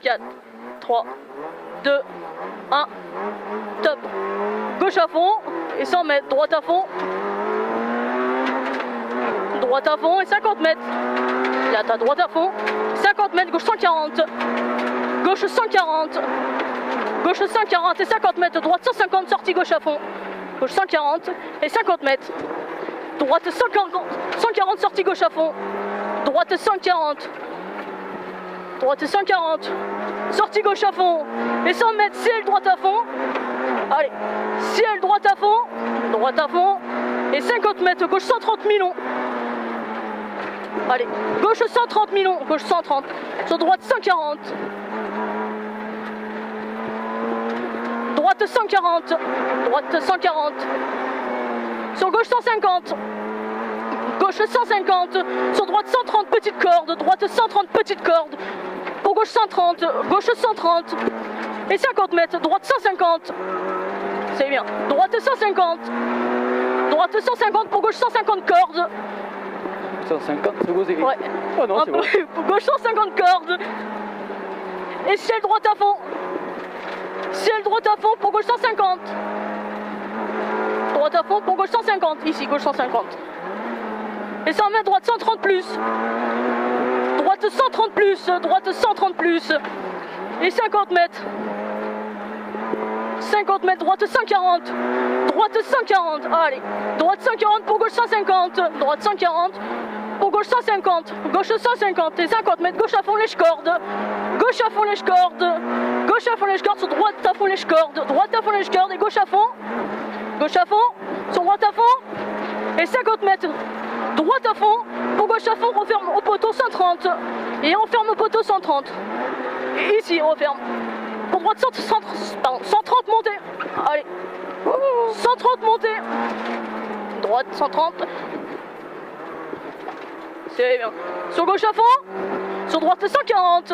4, 3, 2, 1, top. Gauche à fond et 100 mètres, droite à fond. Droite à fond et 50 mètres. Là, t'as droite à fond, 50 mètres, gauche 140. Gauche 140. Gauche 140 et 50 mètres, droite 150, sortie gauche à fond. Gauche 140 et 50 mètres. Droite 140, sortie gauche à fond. Droite 140. Droite 140. Sortie gauche à fond. Et 100 mètres, ciel droite à fond. Allez, ciel droite à fond. Droite à fond. Et 50 mètres, gauche 130 millions. Allez, gauche 130 millions. Gauche 130. Sur droite 140. Droite 140. Droite 140. Sur gauche 150. Gauche 150. Sur droite 130, petite corde. Droite 130, petite corde. Pour gauche 130. Gauche 130. Et 50 mètres. Droite 150. C'est bien. Droite 150. Droite 150 pour gauche 150 cordes. 150, c'est beau, c'est Ouais. Oh non, c'est bon. Pour gauche 150 cordes. Et ciel droite à fond. Ciel droite à fond pour gauche 150. Droite à fond pour gauche 150. Ici, gauche 150. Et 100 mètres, droite 130 plus. Droite 130 plus. Droite 130 plus. Et 50 mètres. 50 mètres, droite 140. Droite 140. Allez. Droite 140 pour gauche 150. Droite 140. Pour gauche 150. Gauche 150. Et 50 mètres, gauche à fond, lèche corde. Gauche à fond, lèche corde. Gauche à fond, lèche corde. Sur droite à fond, lèche corde. Droite à fond, lèche corde. Et gauche à fond. Gauche à fond. Sur droite à fond. Et 50 mètres. Droite à fond. Pour gauche à fond, referme au poteau 130. Et on ferme au poteau 130. Et ici, on referme. Pour droite 130 montée. Allez. 130 montée. Droite 130. C'est bien. Sur gauche à fond. Sur droite 140.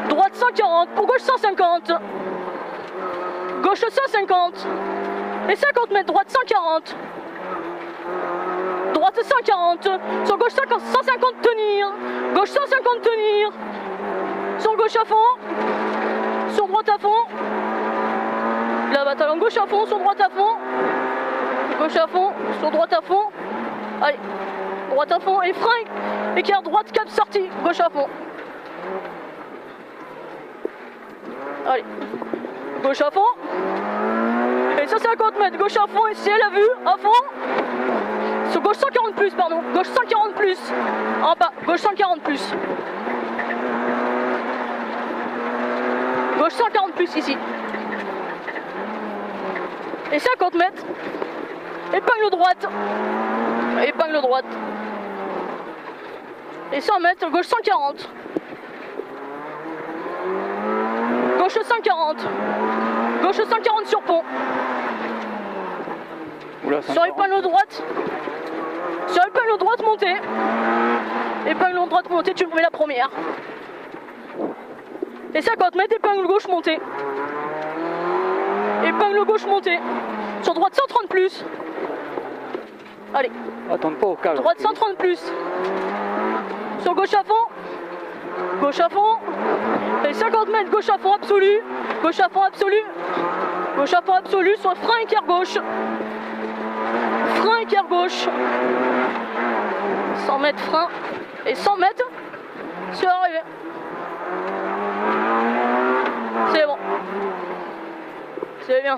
Droite 140. Pour gauche 150. Gauche 150. Et 50 mètres. Droite 140. Droite 140. Sur gauche 150 tenir. Gauche 150 tenir. Sur gauche à fond. Sur droite à fond. La bataille en gauche à fond. Sur droite à fond. Gauche à fond. Sur droite à fond. Allez. Droite à fond et frein. Écart droite, cap sortie. Gauche à fond. Allez. Gauche à fond. Et 150 mètres. Gauche à fond et ciel à vue. À fond. Sur gauche 140 plus, pardon. Gauche 140 plus. En bas. Gauche 140 plus. Gauche 140 plus ici. Et 50 mètres. Épingle droite. Épingle droite. Et 100 mètres, gauche 140. Gauche 140. Gauche 140 sur pont. Oula, sur épingle droite. Sur épingle droite montée. Épingle droite montée, tu mets la première. Et 50 mètres, épingle gauche montée. Épingle gauche montée. Sur droite 130 plus. Allez. Attends pas au calme. Droite 130 plus. Sur gauche à fond. Gauche à fond. Et 50 mètres, gauche à fond absolu. Gauche à fond absolu. Gauche à fond absolu sur frein équerre gauche. Frein équerre gauche. 100 mètres frein. Et 100 mètres sur arrivée. C'est bon. C'est bien.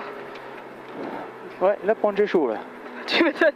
Ouais, là, prendre j'ai chaud là. Tu m'étonnes.